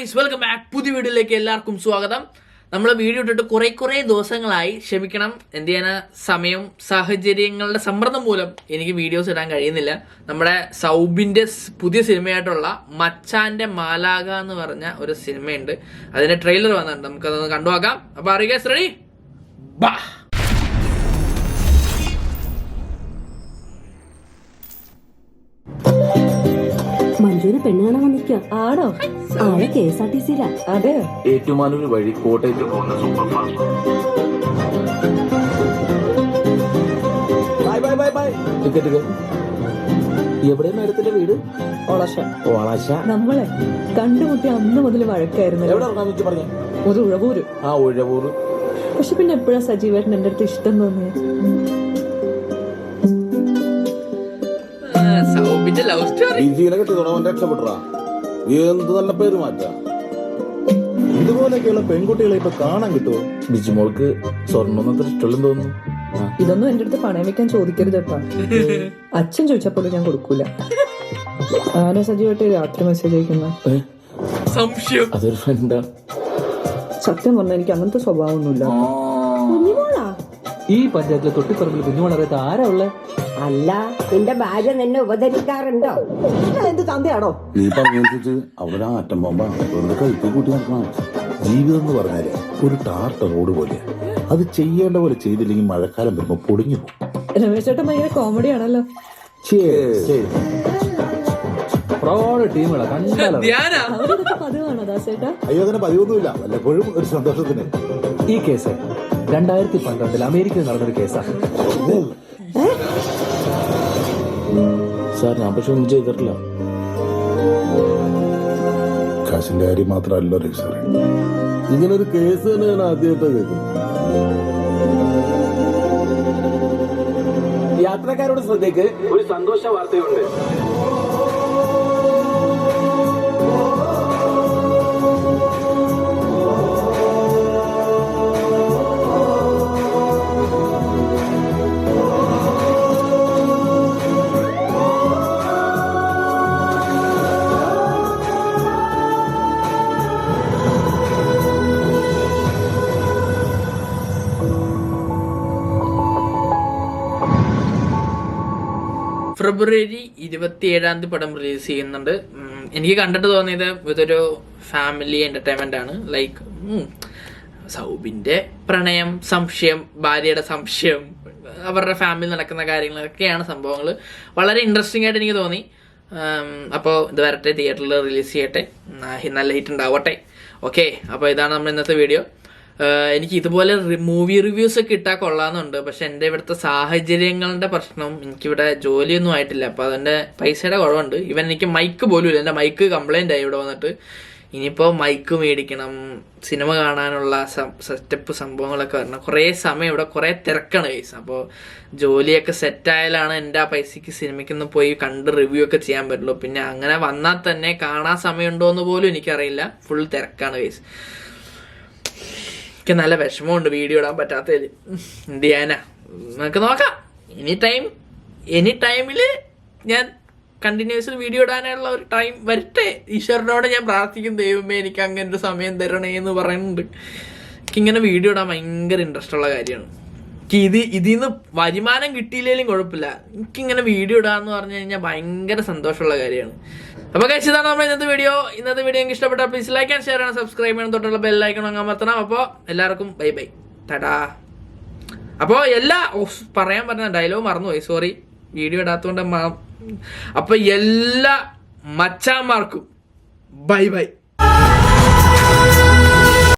Guys, welcome back. പുതിയ വീഡിയോയിലേക്ക് എല്ലാവർക്കും സ്വാഗതം. നമ്മൾ വീഡിയോ ഇട്ടിട്ട് കുറെ ദിവസങ്ങളായി. ക്ഷമിക്കണം, എന്ത് ചെയ്യാനാ, സമയം സാഹചര്യങ്ങളുടെ സമ്മർദ്ദം മൂലം എനിക്ക് വീഡിയോസ് ഇടാൻ കഴിയുന്നില്ല. നമ്മുടെ സൗബിന്റെ പുതിയ സിനിമയായിട്ടുള്ള മച്ചാന്റെ മാലാക എന്ന് പറഞ്ഞ ഒരു സിനിമയുണ്ട്. അതിന്റെ ട്രെയിലർ വന്നിട്ടുണ്ട്, നമുക്കതൊന്ന് കണ്ടുനോക്കാം. അപ്പൊ അറിയാം, റെഡി ബാ. മഞ്ജുവിനെ പെണ്ണ് കാണാൻ വന്നിരിക്കുക. ആണോ? ആളെ KSRTC-ലാ. അതെ, ഏറ്റുമാനൂർ വഴി കോട്ടയത്ത് പോകുന്ന സൂപ്പർ ഫാസ്റ്റ്. എവിടെയാണ് മേഡത്തിന്റെ വീട്? ഓളാശ. നമ്മളെ കണ്ടുമുട്ടി അന്ന് മുതൽ വഴക്കായിരുന്നു. എവിടെ ഇറങ്ങാൻ പറഞ്ഞു? ഒരു ഉഴവൂര്. ആ, ഉഴവൂര്. പക്ഷെ പിന്നെ എപ്പോഴാ സജീവേട്ടൻ എന്റെ അടുത്ത് ഇഷ്ടം തോന്നിയത്? സൗബിന്റെ ലവ് സ്റ്റോറി. രക്ഷപ്പെട്ടാ എന്ത് നല്ല പേര് മാറ്റാ. ഇതുപോലെയൊക്കെയുള്ള പെൺകുട്ടികളെ ഇപ്പൊ കാണാൻ കിട്ടുമോ? ബിജുമോൾക്ക് സ്വർണ്ണം അത്ര ഇഷ്ടമുള്ളെന്ന് തോന്നുന്നു. ഇതൊന്നും എന്റെ അടുത്ത് പണയം വെക്കാൻ ചോദിക്കരുത് കേട്ടോ. അച്ഛൻ ചോദിച്ചപ്പോഴും ഞാൻ കൊടുക്കൂല. ആരാ സജീവായിട്ട് രാത്രി മെസ്സേജ് അയക്കുന്ന? സംശയം. അതൊരു ഫ്രണ്ടാ. സത്യം പറഞ്ഞാൽ എനിക്ക് അങ്ങനത്തെ സ്വഭാവമൊന്നുമില്ല. ഈ പഞ്ചായത്തിലെ തൊട്ടിപ്പറമ്പിൽ കുഞ്ഞുമോളറിയാത്ത ആരാ ഉള്ളേ? അല്ല, നിന്റെ ഭാര്യ നിന്നെ ഉപകരിക്കാറുണ്ടോ? എന്ത് തന്തയാണോ നീ പറഞ്ഞനുസരിച്ച് അവിടെ ആറ്റം പോകുമ്പോ വെറുതെ കഴുത്തി കൂട്ടി നടക്കണം. ജീവിതം എന്ന് പറഞ്ഞാല് ഒരു ടാർട്ട റോഡ് പോലെ, അത് ചെയ്യേണ്ട പോലെ ചെയ്തില്ലെങ്കിൽ മഴക്കാലം വരുമ്പോ പൊടിഞ്ഞു പോകും. രമേശ് ചേട്ടൻ ഭയങ്കര കോമഡി ആണല്ലോ. ടീമുകളാ കണ്ടാലോ. അവരിതൊക്കെ പതിവാണോ ദാസേട്ടാ? അയ്യോ, അങ്ങനെ പതിവൊന്നുമില്ല, വല്ലപ്പോഴും ഒരു സന്തോഷത്തിന്. ഈ കേസ് 2012 അമേരിക്കയിൽ നടന്നൊരു കേസാ. സാർ, ഞാൻ പക്ഷെ ഒന്നും ചെയ്തിട്ടില്ല. കാശിന്റെ കാര്യം മാത്രമല്ലോ സാറേ. ഇങ്ങനൊരു കേസ് തന്നെ ഞാൻ ആദ്യമായിട്ട് കേൾക്കുന്നു. യാത്രക്കാരുടെ ശ്രദ്ധയ്ക്ക് ഒരു സന്തോഷ വാർത്തയുണ്ട്. ഫെബ്രുവരി 27 പടം റിലീസ് ചെയ്യുന്നുണ്ട്. എനിക്ക് കണ്ടിട്ട് തോന്നിയത് ഇതൊരു ഫാമിലി എന്റർടൈൻമെന്റ് ആണ്. ലൈക്ക് സൗബിന്റെ പ്രണയം, സംശയം, ഭാര്യയുടെ സംശയം, അവരുടെ ഫാമിലി നടക്കുന്ന കാര്യങ്ങളൊക്കെയാണ് സംഭവങ്ങൾ. വളരെ ഇൻട്രസ്റ്റിംഗ് ആയിട്ട് എനിക്ക് തോന്നി. അപ്പോൾ ഇത് വരട്ടെ, തിയേറ്ററിൽ റിലീസ് ചെയ്യട്ടെ, നല്ല ഹിറ്റ് ഉണ്ടാവട്ടെ. ഓക്കെ, അപ്പോൾ ഇതാണ് നമ്മൾ ഇന്നത്തെ വീഡിയോ. എനിക്ക് ഇതുപോലെ മൂവി റിവ്യൂസ് ഒക്കെ ഇട്ടാൽ കൊള്ളാമെന്നുണ്ട്. പക്ഷെ എൻ്റെ ഇവിടുത്തെ സാഹചര്യങ്ങളുടെ പ്രശ്നം, എനിക്കിവിടെ ജോലിയൊന്നും ആയിട്ടില്ല. അപ്പോൾ അതിൻ്റെ പൈസയുടെ കുറവുണ്ട്. ഇവൻ എനിക്ക് മൈക്ക് പോലും ഇല്ല. എൻ്റെ മൈക്ക് കംപ്ലൈൻ്റ് ആയി ഇവിടെ വന്നിട്ട്. ഇനിയിപ്പോൾ മൈക്ക് മേടിക്കണം, സിനിമ കാണാനുള്ള സെറ്റപ്പ് സംഭവങ്ങളൊക്കെ വരണം. കുറേ സമയം ഇവിടെ കുറേ തിരക്കാണ് കേസ്. അപ്പോൾ ജോലിയൊക്കെ സെറ്റായാലാണ് എൻ്റെ ആ പൈസയ്ക്ക് സിനിമയ്ക്കൊന്ന് പോയി കണ്ട് റിവ്യൂ ഒക്കെ ചെയ്യാൻ പറ്റുള്ളൂ. പിന്നെ അങ്ങനെ വന്നാൽ തന്നെ കാണാൻ സമയമുണ്ടോ എന്ന് പോലും എനിക്കറിയില്ല. ഫുൾ തിരക്കാണ് കേസ്. എനിക്ക് നല്ല വിഷമമുണ്ട് വീഡിയോ ഇടാൻ പറ്റാത്തതിൽ. എന്ത് ചെയ്യാനാ, നമുക്ക് നോക്കാം. എനി ടൈമിൽ ഞാൻ കണ്ടിന്യൂസ് വീഡിയോ ഇടാനുള്ള ഒരു ടൈം വരട്ടെ. ഈശ്വരനോട് ഞാൻ പ്രാർത്ഥിക്കും, ദൈവമേ എനിക്ക് അങ്ങനെ ഒരു സമയം തരണേ എന്ന് പറയുന്നുണ്ട്. എനിക്കിങ്ങനെ വീഡിയോ ഇടാൻ ഭയങ്കര ഇൻട്രസ്റ്റ് ഉള്ള കാര്യമാണ്. എനിക്ക് ഇതിന്ന് വരുമാനം കിട്ടിയില്ലെങ്കിലും കുഴപ്പമില്ല, എനിക്കിങ്ങനെ വീഡിയോ ഇടാന്ന് പറഞ്ഞു കഴിഞ്ഞാൽ ഭയങ്കര സന്തോഷമുള്ള കാര്യമാണ്. അപ്പോൾ ഗൈസ്, ഇതാണ് നമ്മൾ ഇന്നത്തെ വീഡിയോ എനിക്ക് ഇഷ്ടപ്പെട്ടാൽ പ്ലീസ് ലൈക്ക് ആൻഡ് ഷെയർ ചെയ്യണം, സബ്സ്ക്രൈബ് ചെയ്യണം, തൊട്ടുള്ള ബെൽ ഐക്കൺ അമർത്തണം. അപ്പോൾ എല്ലാവർക്കും ബൈ ടാറ്റാ. അപ്പോൾ പറയാൻ പറഞ്ഞ ഡയലോഗ് മറന്നുപോയി, സോറി, വീഡിയോ ഇടാത്തതുകൊണ്ട്. അപ്പോൾ എല്ലാ മച്ചാന്മാർക്കും ബൈ.